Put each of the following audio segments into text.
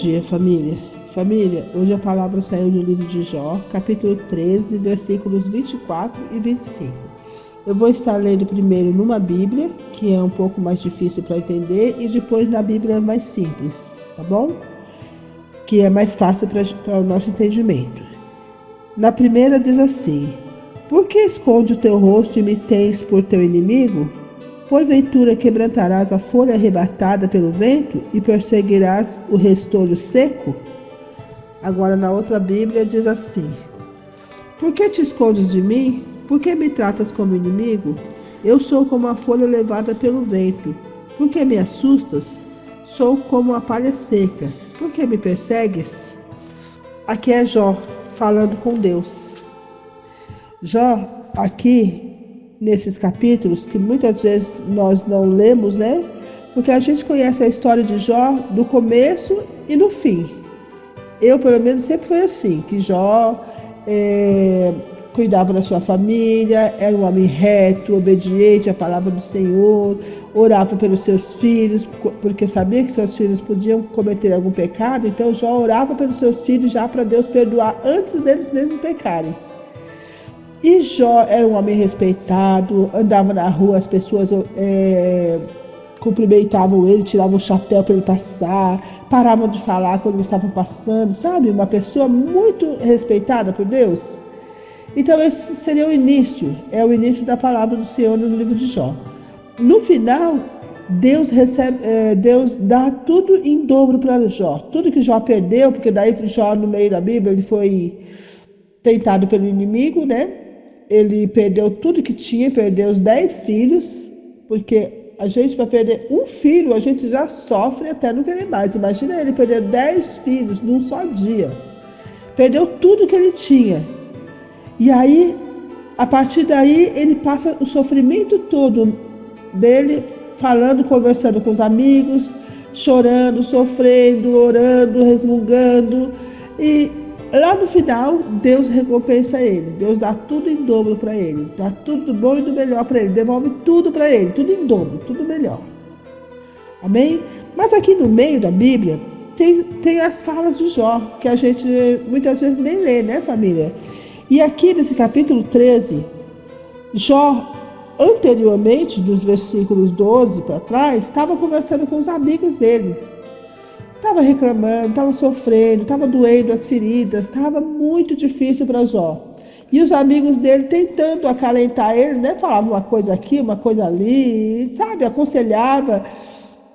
dia, família. Família, hoje a palavra saiu no livro de Jó, capítulo 13, versículos 24 e 25. Eu vou estar lendo primeiro numa Bíblia, que é um pouco mais difícil para entender, e depois na Bíblia mais simples, tá bom? Que é mais fácil para o nosso entendimento. Na primeira diz assim: Por que esconde o teu rosto e me tens por teu inimigo? Porventura quebrantarás a folha arrebatada pelo vento e perseguirás o restolho seco? Agora na outra Bíblia diz assim: Por que te escondes de mim? Por que me tratas como inimigo? Eu sou como a folha levada pelo vento. Por que me assustas? Sou como a palha seca. Por que me persegues? Aqui é Jó falando com Deus. Jó, aqui nesses capítulos, que muitas vezes nós não lemos, né? Porque a gente conhece a história de Jó do começo e no fim. Eu, pelo menos, sempre foi assim, que Jó cuidava da sua família, era um homem reto, obediente à palavra do Senhor, orava pelos seus filhos, porque sabia que seus filhos podiam cometer algum pecado, então Jó orava pelos seus filhos já para Deus perdoar antes deles mesmos pecarem. E Jó era um homem respeitado, andava na rua, as pessoas cumprimentavam ele, tiravam o chapéu para ele passar, paravam de falar quando ele estava passando, sabe? Uma pessoa muito respeitada por Deus. Então esse seria o início, é o início da palavra do Senhor no livro de Jó. No final, Deus dá tudo em dobro para Jó. Tudo que Jó perdeu, porque daí Jó no meio da Bíblia ele foi tentado pelo inimigo, né? Ele perdeu tudo que tinha, perdeu os 10 filhos, porque a gente, para perder um filho, a gente já sofre até não querer mais. Imagina ele perder 10 filhos num só dia. Perdeu tudo que ele tinha. E aí, a partir daí, ele passa o sofrimento todo dele, falando, conversando com os amigos, chorando, sofrendo, orando, resmungando. E lá no final, Deus recompensa ele. Deus dá tudo em dobro para ele. Dá tudo do bom e do melhor para ele. Devolve tudo para ele. Tudo em dobro, tudo melhor. Amém? Mas aqui no meio da Bíblia, tem as falas de Jó, que a gente muitas vezes nem lê, né, família? E aqui nesse capítulo 13, Jó, anteriormente, dos versículos 12 para trás, estava conversando com os amigos dele. Estava reclamando, estava sofrendo, estava doendo as feridas, estava muito difícil para Jó. E os amigos dele tentando acalentar ele, né? Falava uma coisa aqui, uma coisa ali, sabe? Aconselhava.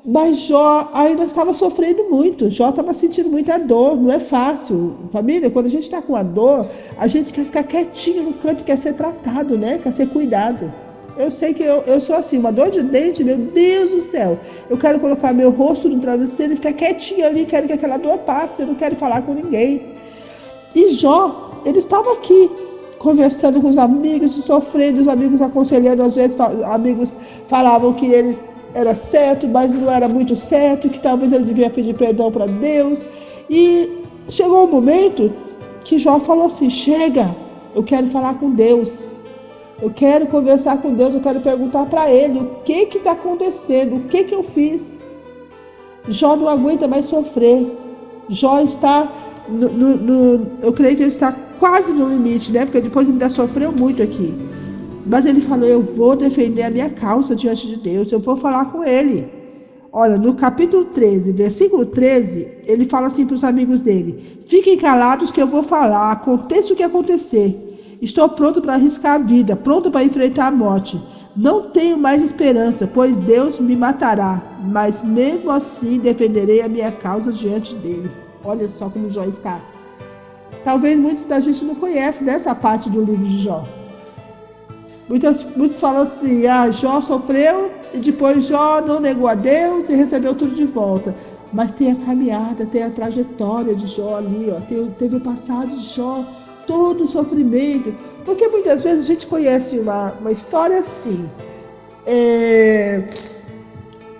Mas Jó ainda estava sofrendo muito. Jó estava sentindo muita dor, não é fácil. Família, quando a gente está com a dor, a gente quer ficar quietinho no canto, quer ser tratado, né? Quer ser cuidado. Eu sei que eu sou assim, uma dor de dente, meu Deus do céu. Eu quero colocar meu rosto no travesseiro e ficar quietinho ali, quero que aquela dor passe, eu não quero falar com ninguém. E Jó, ele estava aqui, conversando com os amigos, sofrendo, os amigos aconselhando, às vezes amigos falavam que ele era certo, mas não era muito certo, que talvez ele devia pedir perdão para Deus. E chegou um momento que Jó falou assim: chega, eu quero falar com Deus. Eu quero conversar com Deus, eu quero perguntar para Ele o que está acontecendo, o que eu fiz. Jó não aguenta mais sofrer. Jó está, eu creio que ele está quase no limite, né? Porque depois ele ainda sofreu muito aqui. Mas ele falou: eu vou defender a minha causa diante de Deus, eu vou falar com Ele. Olha, no capítulo 13, versículo 13, ele fala assim para os amigos dele: fiquem calados que eu vou falar, aconteça o que acontecer. Estou pronto para arriscar a vida, pronto para enfrentar a morte. Não tenho mais esperança, pois Deus me matará, mas mesmo assim defenderei a minha causa diante dele. Olha só como Jó está. Talvez muitos da gente não conhecem dessa parte do livro de Jó. Muitos falam assim: Jó sofreu e depois Jó não negou a Deus e recebeu tudo de volta. Mas tem a caminhada, tem a trajetória de Jó ali, ó, teve o passado de Jó, todo o sofrimento. Porque muitas vezes a gente conhece uma história assim: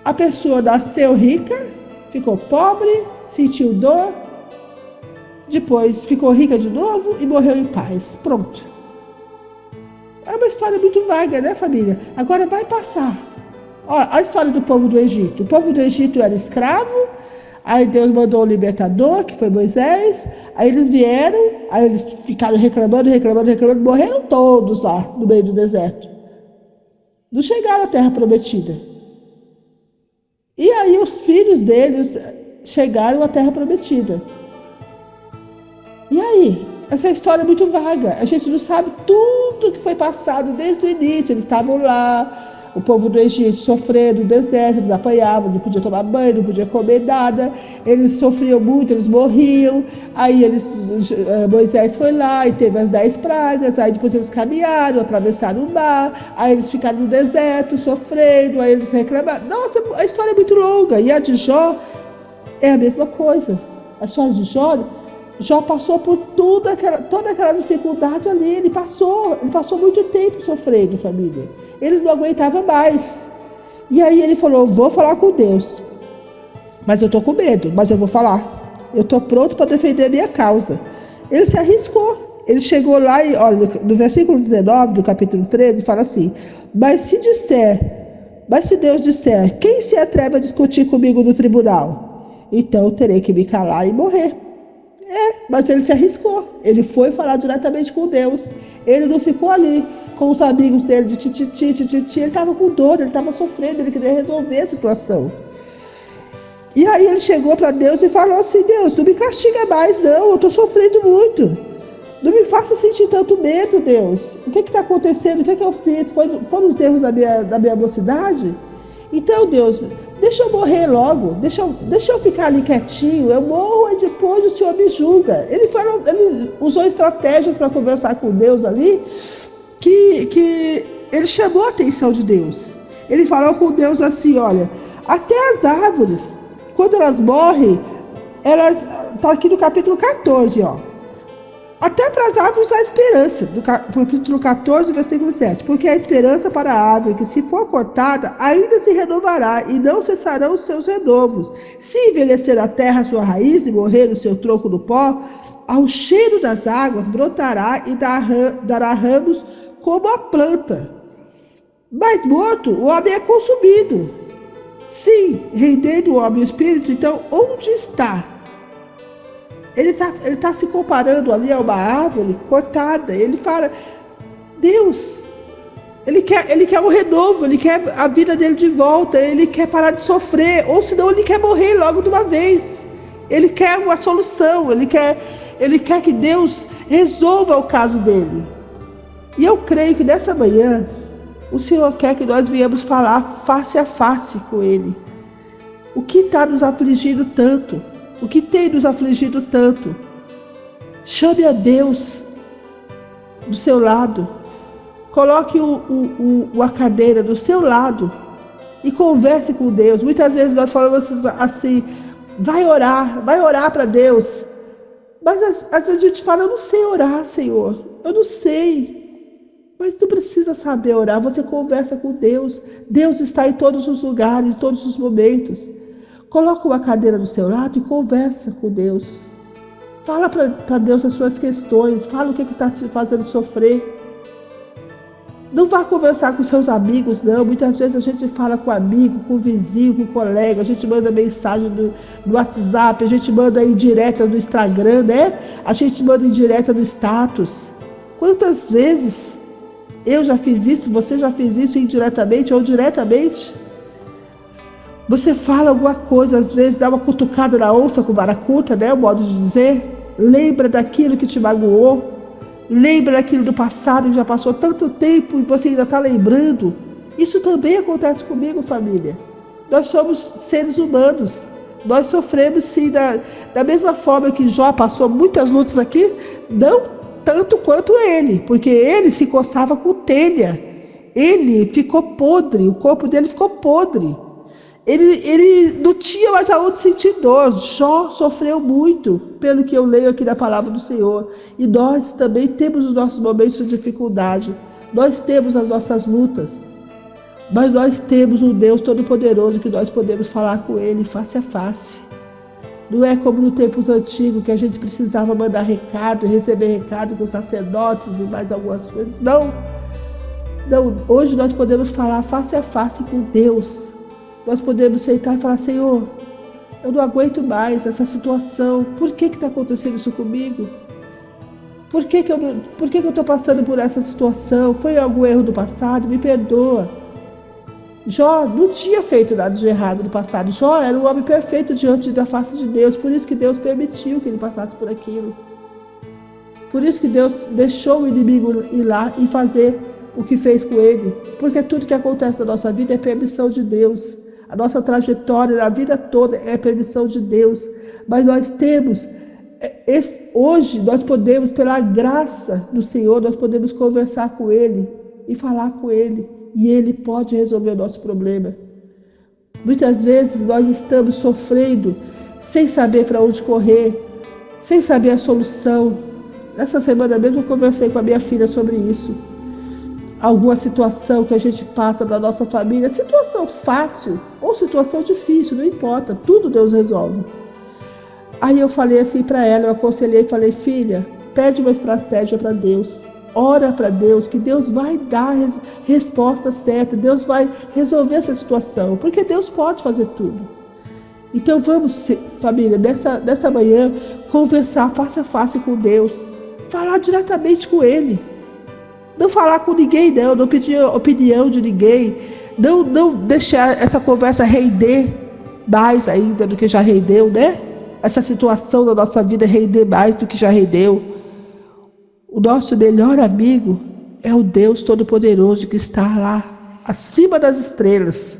a pessoa nasceu rica, ficou pobre, sentiu dor, depois ficou rica de novo e morreu em paz. Pronto. É uma história muito vaga, né, família? Agora vai passar. Ó, a história do povo do Egito. O povo do Egito era escravo, Aí Deus mandou o libertador, que foi Moisés. Aí eles vieram, aí eles ficaram reclamando, morreram todos lá no meio do deserto. Não chegaram à terra prometida. E aí os filhos deles chegaram à terra prometida. E aí? Essa história é muito vaga. A gente não sabe tudo que foi passado desde o início. Eles estavam lá, o povo do Egito sofrendo no deserto, eles apanhavam, não podia tomar banho, não podia comer nada. Eles sofriam muito, eles morriam. Aí Moisés foi lá e teve as 10 pragas. Aí depois eles caminharam, atravessaram o mar. Aí eles ficaram no deserto, sofrendo. Aí eles reclamaram. Nossa, a história é muito longa. E a de Jó é a mesma coisa. A história de Jó passou por toda aquela dificuldade ali, ele passou muito tempo sofrendo, família. Ele não aguentava mais. E aí ele falou, vou falar com Deus. Mas eu estou com medo, mas eu vou falar. Eu estou pronto para defender a minha causa. Ele se arriscou. Ele chegou lá e, olha, no versículo 19 do capítulo 13, fala assim, mas se Deus disser, quem se atreve a discutir comigo no tribunal? Então eu terei que me calar e morrer. Mas ele se arriscou, ele foi falar diretamente com Deus, ele não ficou ali com os amigos dele de tititi, ele estava com dor, ele estava sofrendo, ele queria resolver a situação. E aí ele chegou para Deus e falou assim, Deus, não me castiga mais não, eu estou sofrendo muito, não me faça sentir tanto medo, Deus, o que está acontecendo, o que eu fiz, foram os erros da minha mocidade? Então Deus, deixa eu morrer logo, deixa eu ficar ali quietinho, eu morro e depois o Senhor me julga. Ele usou estratégias para conversar com Deus ali, que ele chamou a atenção de Deus. Ele falou com Deus assim, olha, até as árvores, quando elas morrem, está aqui no capítulo 14, ó. Até para as árvores há esperança, do capítulo 14, versículo 7. Porque a esperança para a árvore, que se for cortada, ainda se renovará, e não cessarão os seus renovos. Se envelhecer a terra a sua raiz, e morrer o seu tronco no pó, ao cheiro das águas brotará e dará ramos como a planta. Mas morto, o homem é consumido. Sim, rendendo o homem o espírito, então onde está? Ele tá se comparando ali a uma árvore cortada. Ele fala, Deus, ele quer um renovo, ele quer a vida dele de volta, ele quer parar de sofrer, ou senão ele quer morrer logo de uma vez. Ele quer uma solução, ele quer que Deus resolva o caso dele. E eu creio que nessa manhã, o Senhor quer que nós venhamos falar face a face com Ele. O que está nos afligindo tanto? O que tem nos afligido tanto? Chame a Deus do seu lado. Coloque a cadeira do seu lado e converse com Deus. Muitas vezes nós falamos assim, vai orar para Deus. Mas às vezes a gente fala, eu não sei orar, Senhor. Eu não sei. Mas tu precisa saber orar. Você conversa com Deus. Deus está em todos os lugares, em todos os momentos. Coloca uma cadeira do seu lado e conversa com Deus. Fala para Deus as suas questões. Fala o que está te fazendo sofrer. Não vá conversar com seus amigos, não. Muitas vezes a gente fala com amigo, com vizinho, com colega. A gente manda mensagem no WhatsApp. A gente manda indireta no Instagram, né? A gente manda indireta no status. Quantas vezes eu já fiz isso, você já fez isso indiretamente ou diretamente? Você fala alguma coisa, às vezes dá uma cutucada na onça com vara curta, né? O modo de dizer. Lembra daquilo que te magoou. Lembra daquilo do passado que já passou tanto tempo e você ainda está lembrando. Isso também acontece comigo, família. Nós somos seres humanos. Nós sofremos sim da mesma forma que Jó passou muitas lutas aqui, não tanto quanto ele, porque ele se coçava com telha. Ele ficou podre, o corpo dele ficou podre. Ele não tinha mais aonde sentir dor. Jó sofreu muito, pelo que eu leio aqui na palavra do Senhor. E nós também temos os nossos momentos de dificuldade. Nós temos as nossas lutas. Mas nós temos um Deus Todo-Poderoso que nós podemos falar com Ele face a face. Não é como no tempos antigos que a gente precisava mandar recado e receber recado com os sacerdotes e mais algumas coisas. Não. Hoje nós podemos falar face a face com Deus. Nós podemos sentar e falar, Senhor, Eu não aguento mais essa situação. Por que está acontecendo isso comigo? Por que eu estou passando por essa situação? Foi algum erro do passado? Me perdoa. Jó não tinha feito nada de errado no passado. Jó era um homem perfeito diante da face de Deus. Por isso que Deus permitiu que ele passasse por aquilo. Por isso que Deus deixou o inimigo ir lá e fazer o que fez com ele. Porque tudo que acontece na nossa vida é permissão de Deus. A nossa trajetória, a vida toda é permissão de Deus. Mas nós temos, hoje nós podemos, pela graça do Senhor, nós podemos conversar com Ele e falar com Ele. E Ele pode resolver o nosso problema. Muitas vezes nós estamos sofrendo sem saber para onde correr, sem saber a solução. Nessa semana mesmo eu conversei com a minha filha sobre isso. Alguma situação que a gente passa na nossa família, situação fácil ou situação difícil, não importa, tudo Deus resolve. Aí eu falei assim para ela, eu aconselhei e falei: filha, pede uma estratégia para Deus. Ora para Deus, que Deus vai dar a resposta certa, Deus vai resolver essa situação, porque Deus pode fazer tudo. Então vamos, família, dessa manhã, conversar face a face com Deus, falar diretamente com Ele. Não falar com ninguém, não pedir opinião de ninguém, não deixar essa conversa render mais ainda do que já rendeu, né? Essa situação da nossa vida render mais do que já rendeu. O nosso melhor amigo é o Deus Todo-Poderoso que está lá, acima das estrelas.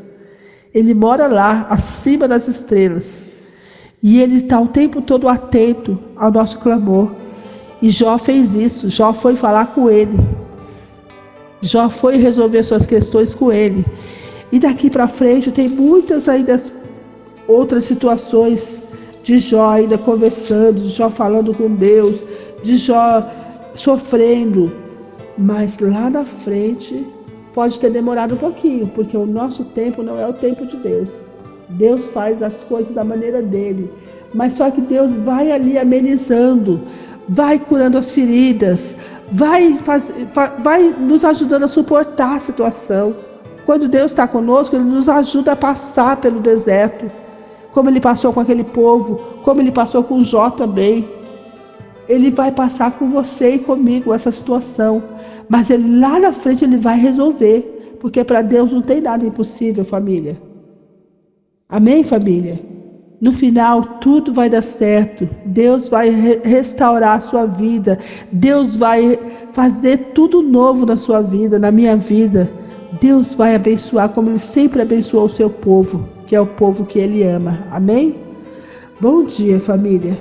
Ele mora lá, acima das estrelas. E Ele está o tempo todo atento ao nosso clamor. E Jó fez isso, Jó foi falar com Ele. Jó foi resolver suas questões com Ele. E daqui para frente tem muitas ainda outras situações de Jó ainda conversando, de Jó falando com Deus, de Jó sofrendo, mas lá na frente pode ter demorado um pouquinho, porque o nosso tempo não é o tempo de Deus. Deus faz as coisas da maneira dele, mas só que Deus vai ali amenizando, vai curando as feridas, vai nos ajudando a suportar a situação. Quando Deus está conosco, Ele nos ajuda a passar pelo deserto, como Ele passou com aquele povo, como Ele passou com Jó também. Ele vai passar com você e comigo essa situação, mas Ele lá na frente Ele vai resolver, porque para Deus não tem nada impossível, família. Amém, família? No final tudo vai dar certo, Deus vai restaurar a sua vida, Deus vai fazer tudo novo na sua vida, na minha vida. Deus vai abençoar como Ele sempre abençoou o seu povo, que é o povo que Ele ama. Amém? Bom dia, família.